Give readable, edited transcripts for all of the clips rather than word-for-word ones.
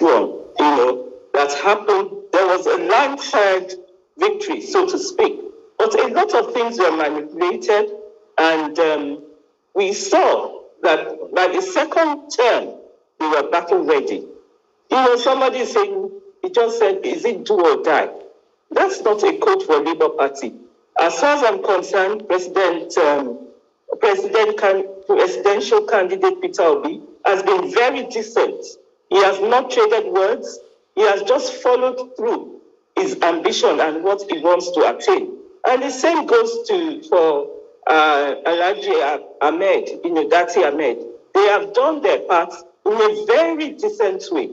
one, that happened. There was a landslide victory, so to speak. But a lot of things were manipulated, and we saw that by the second term, we were battle ready. Somebody saying, he just said, is it do or die? That's not a code for Labour Party. As far as I'm concerned, presidential candidate Peter Obi has been very decent. He has not traded words. He has just followed through his ambition and what he wants to attain. And the same goes for Alhaji Ahmed, Dati Ahmed. They have done their part in a very decent way.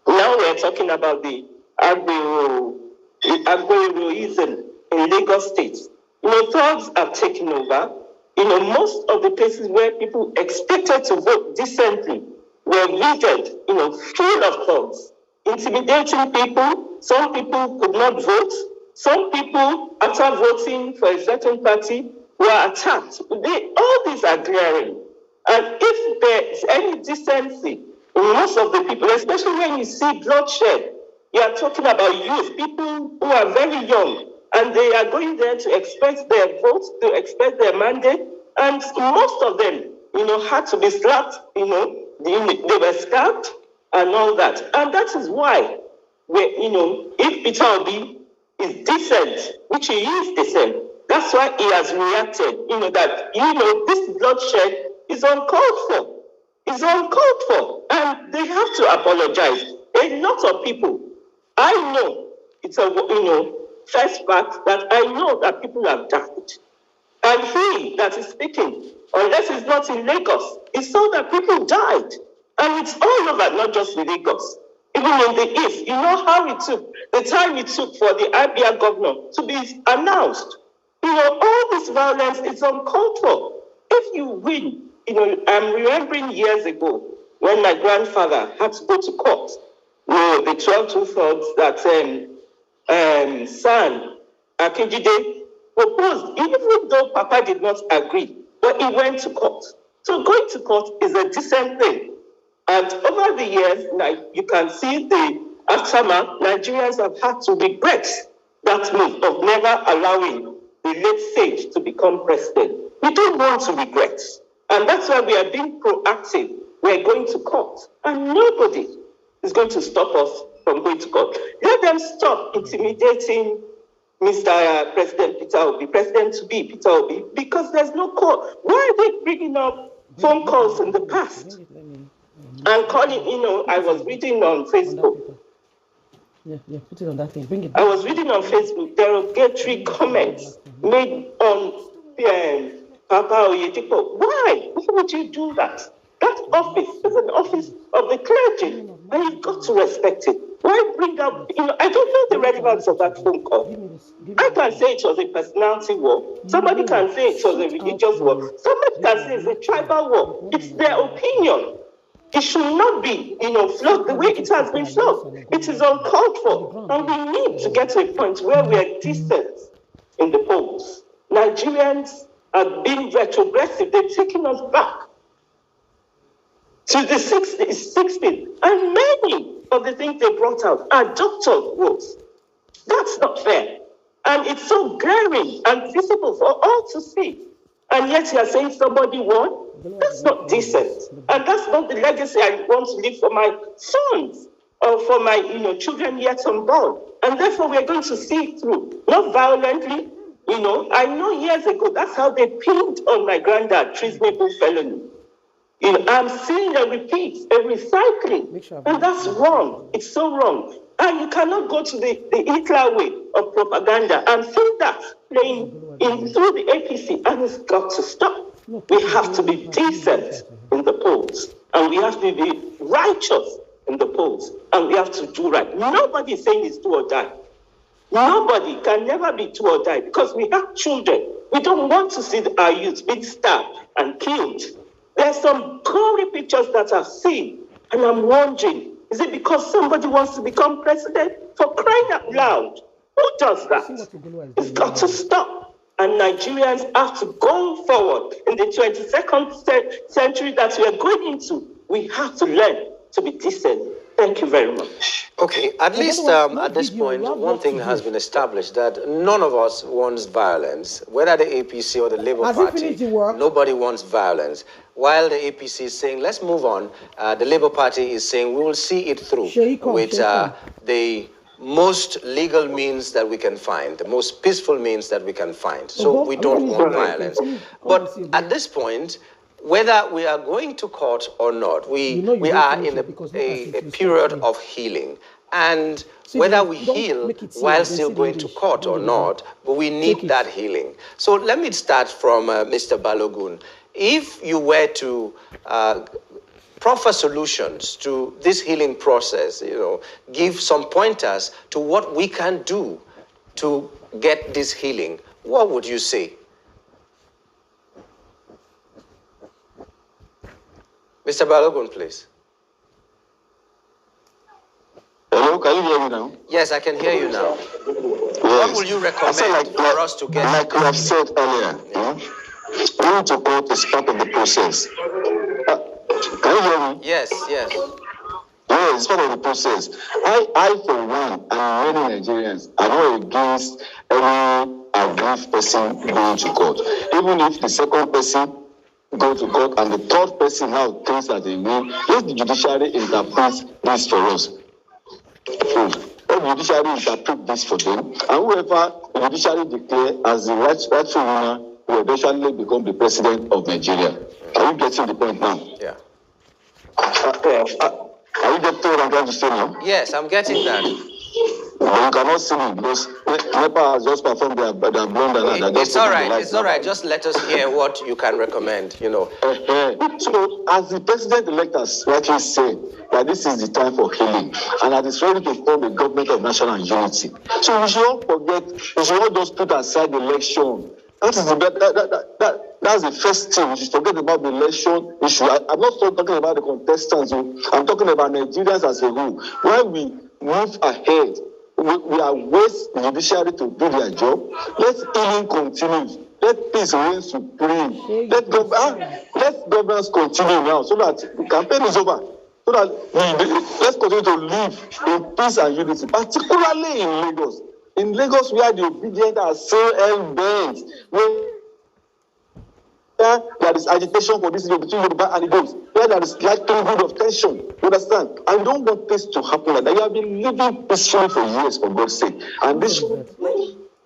Now we're talking about the agroheroism in Lagos State. Thugs have taken over. Most of the places where people expected to vote decently were raided, full of thugs, intimidating people. Some people could not vote. Some people, after voting for a certain party, were attacked. All these are glaring. And if there's any decency in most of the people, especially when you see bloodshed, you are talking about youth, people who are very young, and they are going there to express their votes, to express their mandate, and most of them, had to be slapped, they were stabbed and all that. And that is why, if Peter Obi is decent, which he is decent, that's why he has reacted, this bloodshed is uncalled for. It's uncalled for. And they have to apologize. A lot of people, I know, it's a, first fact that I know that people have died. And he that is speaking, unless it's not in Lagos, he saw that people died. And it's all over, not just in Lagos. Even in the East, how it took, the time it took for the Abia governor to be announced. All this violence is uncalled for. If you win, I'm remembering years ago when my grandfather had to go to court. The 12 thugs that San Akinjide proposed, even though Papa did not agree, but he went to court. So going to court is a decent thing. And over the years, you can see the aftermath. Nigerians have had to regret that move of never allowing the late sage to become president. We don't want to regret. And that's why we are being proactive. We're going to court. And nobody is going to stop us from going to court. Let them stop intimidating Mr. President Peter Obi, President-to-be Peter Obi, because there's no court. Why are they bringing up phone calls in the past? And calling, I was reading on Facebook. Yeah, put it on that thing. Bring it. I was reading on Facebook derogatory comments made on Papa Oyedepo. Why? Why would you do that? That office is an office of the clergy, and you've got to respect it. Why bring up, I don't know the relevance of that phone call. I can say it was a personality war. Somebody can say it was a religious war. Somebody can say it's a tribal war. It's their opinion. It should not be, flogged the way it has been flogged. It is uncalled for. And we need to get to a point where we are distant in the polls. Nigerians are being retrogressive. They're taking us back to the 60s. And many of the things they brought out are doctors' votes. That's not fair. And it's so glaring and visible for all to see. And yet you are saying somebody won? That's not decent. And that's not the legacy I want to leave for my sons or for my children yet unborn. And therefore we're going to see it through. Not violently. I know years ago, that's how they pinned on my granddad, treasonable felony. I'm seeing a repeat, a recycling. And that's wrong. It's so wrong. And you cannot go to the Hitler way of propaganda and see that playing through the APC. And it's got to stop. We have to be decent in the polls. And we have to be righteous in the polls. And we have to do right. Nobody is saying it's do or die. Nobody can never be do or die because we have children. We don't want to see our youth being stabbed and killed. There's some gory pictures that I've seen. And I'm wondering, is it because somebody wants to become president? For crying out loud. Who does that? It's got to stop. And Nigerians have to go forward in the 22nd century that we are going into. We have to learn to be decent Thank you very much. Okay, at least at this point, one thing has been established, that none of us wants violence, whether the APC or the Labour Party. Nobody wants violence. While the APC is saying, let's move on, the Labour Party is saying, we will see it through with the most legal means that we can find, the most peaceful means that we can find. So we don't want violence. But at this point, whether we are going to court or not, we are in a period of healing. And whether we heal while still going to court or not, but we need that healing. So let me start from Mr. Balogun. If you were to proffer solutions to this healing process, give some pointers to what we can do to get this healing, what would you say? Mr. Balogun, please. Hello, can you hear me now? Yes, I can hear you now. Yes. What will you recommend for us to get? Like we have said earlier, going to court is part of the process. Can you hear me? Yes, yes. Yes, it's part of the process. I for one, and many Nigerians are not against any aggrieved person going to court. Even if the second person go to court and the third person now thinks that they win, let the judiciary interpret this for us. Let the judiciary interpret this for them, and whoever the judiciary declare as the rightful winner will eventually become the president of Nigeria. Are you getting the point now? Yeah. Are you getting what I'm trying to say now? Yes, I'm getting that. You cannot see me because NEPA has just performed their blunder. It's all right. It's all right. Just let us hear what you can recommend, So, as the president-elect has rightly said, that this is the time for healing, and that it's ready to form a government of national unity. So we should not forget, we should not just put aside the election. That's the first thing. We should forget about the election issue. I'm not talking about the contestants. I'm talking about Nigerians as a whole. When we move ahead, we are waiting the judiciary to do their job. Let healing continue. Let peace reign supreme. Let governance continue now, so that the campaign is over. So that let's continue to live in peace and unity, particularly in Lagos. In Lagos, where the obedient are so hell-bent, where there is agitation for this between Yoruba and Igbos, where there is likelihood of tension, you understand? I don't want this to happen like that. You have been living peacefully for years, for God's sake. And this should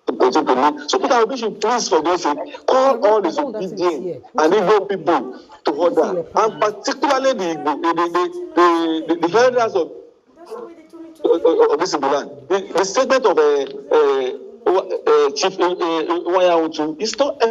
continue to live. So Peter, should please, for God's sake, call all the obedient and Igbo people to order, and particularly the elders of this land. The statement of Chief Awolowo is not